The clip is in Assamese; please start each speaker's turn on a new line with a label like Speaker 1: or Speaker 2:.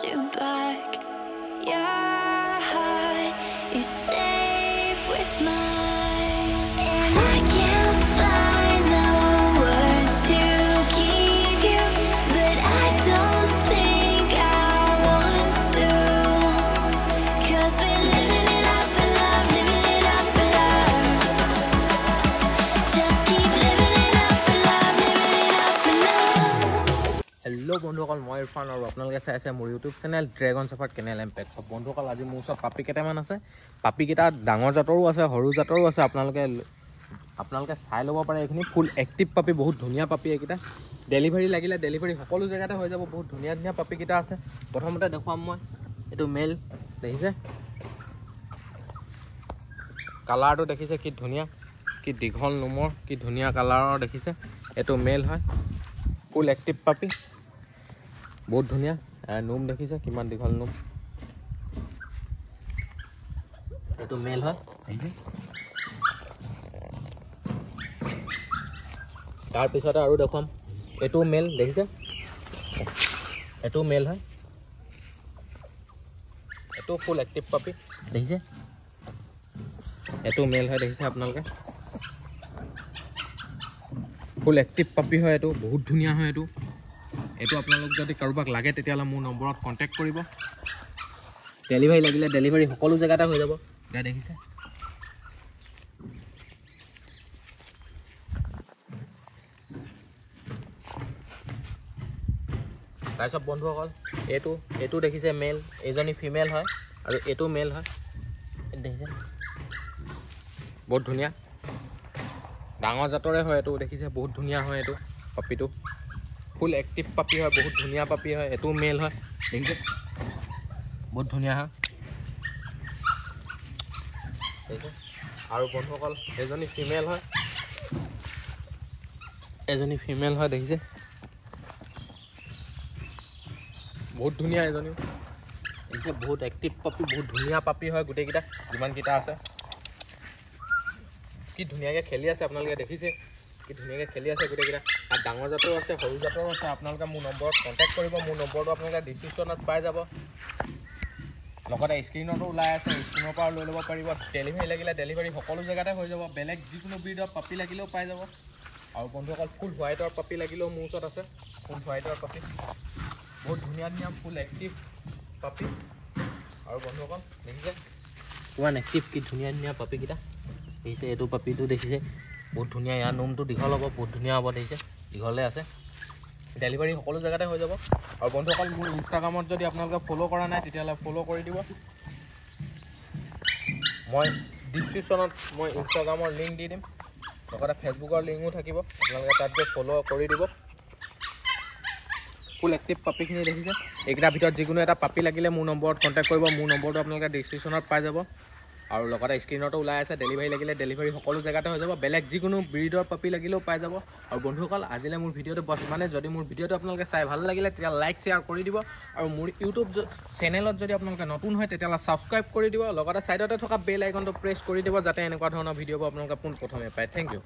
Speaker 1: you back. Your heart is safe with mine, and I can't find the words to keep you, but I don't think I want to, 'cause we're living it up for love, living it up for love. Just keep living it up for love, living it up for love.
Speaker 2: Hello বন্ধুসকল, মই ইৰফান আৰু আপোনালোকে চাই আছে মোৰ YouTube channel dragon suffered canal এম্পেক্ট। বন্ধুসকল, আজি মোৰ ওচৰত পাপি কেইটামান আছে। পাপি কেইটা ডাঙৰ জাতৰো আছে, সৰু জাতৰো আছে। আপোনালোকে চাই ল'ব পাৰে। এইখিনি ফুল এক্টিভ পাপি, বহুত ধুনীয়া পাপি। এইকেইটা ডেলিভাৰী লাগিলে ডেলিভাৰী সকলো জেগাতে হৈ যাব। বহুত ধুনীয়া ধুনীয়া পাপি কেইটা আছে। প্ৰথমতে দেখুৱাম মই এইটো মেল, দেখিছে কালাৰটো, দেখিছে কি ধুনীয়া, কি দীঘল নোমৰ, কি ধুনীয়া কালাৰৰ দেখিছে। এইটো মেল হয়, ফুল এক্টিভ পাপি, বহুত ধুনীয়া। নোম দেখিছে কিমান দীঘল নোম। এইটো মেল হয়, দেখিছে। তাৰপিছতে আৰু দেখুৱাম, এইটো মেল, দেখিছে এইটো মেল হয়। এইটো ফুল এক্টিভ পাপি, দেখিছে এইটো মেল হয়, দেখিছে আপোনালোকে। ফুল এক্টিভ পাপি হয়, এইটো বহুত ধুনীয়া হয়। এইটো আপোনালোক যদি কাৰোবাক লাগে তেতিয়াহ'লে মোৰ নম্বৰত কণ্টেক্ট কৰিব। ডেলিভাৰী লাগিলে ডেলিভাৰী সকলো জেগাতে হৈ যাব। দেখিছে তাৰপিছত বন্ধুসকল, এইটো দেখিছে মেল, এইজনী ফিমেল হয় আৰু এইটো মেল হয়, দেখিছে বহুত ধুনীয়া ডাঙৰ জাতৰে হয়। এইটো দেখিছে বহুত ধুনীয়া হয়। এইটো পাপিটো ফুল এক্টিভ পাপি হয়, বহুত ধুনীয়া পাপি হয়। এইটো মেল হয়, দেখিছে বহুত ধুনীয়া হয়, দেখিছে। আৰু বন্ধুসকল, এজনী ফিমেল হয়, দেখিছে বহুত ধুনীয়া। এজনীও দেখিছে বহুত এক্টিভ পাপি, বহুত ধুনীয়া পাপি হয়। গোটেইকেইটা যিমানকেইটা আছে কি ধুনীয়াকৈ খেলি আছে। আপোনালোকে দেখিছে কি ধুনীয়াকৈ খেলি আছে গোটেইকেইটা। আৰু ডাঙৰ জাতৰো আছে, সৰু জাতৰো আছে। আপোনালোকে মোৰ নম্বৰত কণ্টেক্ট কৰিব। মোৰ নম্বৰটো আপোনালোকে ডিছক্ৰিপশ্যনত পাই যাব, লগতে স্ক্ৰীণতো ওলাই আছে, স্ক্ৰীণৰ পৰা লৈ ল'ব পাৰিব। ডেলিভাৰী লাগিলে ডেলিভাৰী সকলো জেগাতে হৈ যাব। বেলেগ যিকোনো ব্ৰীডৰ পাপি লাগিলেও পাই যাব। আৰু বন্ধুসকল, ফুল হোৱাইটৰ পাপি লাগিলেও মোৰ ওচৰত আছে। ফুল হোৱাইটৰ পাপি বহুত ধুনীয়া ধুনীয়া ফুল এক্টিভ পাপি। আৰু বন্ধুসকল, দেখিছে কিমান এক্টিভ, কি ধুনীয়া ধুনীয়া পাপিকেইটা, দেখিছে। এইটো পাপিটো দেখিছে বহুত ধুনীয়া। ইয়াৰ নোমটো দীঘল হ'ব, বহুত ধুনীয়া হ'ব, দেখিছে দীঘলে আছে। ডেলিভাৰী সকলো জেগাতে হৈ যাব। আৰু বন্ধুসকল, মোৰ ইনষ্টাগ্ৰামত যদি আপোনালোকে ফ'ল' কৰা নাই তেতিয়াহ'লে ফ'ল' কৰি দিব। মই ডিছক্ৰিপশ্যনত মই ইনষ্টাগ্ৰামৰ লিংক দি দিম, লগতে ফেচবুকৰ লিংকো থাকিব। আপোনালোকে তাত গৈ ফ'ল' কৰি দিব। ফুল এক্টিভ পাপিখিনি দেখিছে। এইকেইটাৰ ভিতৰত যিকোনো এটা পাপি লাগিলে মোৰ নম্বৰত কণ্টেক্ট কৰিব। মোৰ নম্বৰটো আপোনালোকে ডিছক্ৰিপশ্যনত পাই যাব, আৰু লগতে স্ক্ৰীণতো ওলাই আছে। ডেলিভাৰী লাগিলে ডেলিভাৰী সকলো জেগাতে হৈ যাব। বেলেগ যিকোনো ব্ৰীডৰ পাপি লাগিলেও পাই যাব। আৰু বন্ধুসকল, আজিলৈ মোৰ ভিডিঅ'টো বছ মানে। যদি মোৰ ভিডিঅ'টো আপোনালোকে চাই ভাল লাগিলে তেতিয়া লাইক শ্বেয়াৰ কৰি দিব। আৰু মোৰ ইউটিউব চেনেলত যদি আপোনালোকে নতুন হয় তেতিয়াহ'লে ছাবস্ক্ৰাইব কৰি দিব। লগতে ছাইডতে থকা বেল আইকনটো প্ৰেছ কৰি দিব, যাতে এনেকুৱা ধৰণৰ ভিডিঅ'বোৰ আপোনালোকে পোনপ্ৰথমে পায়। Thank U.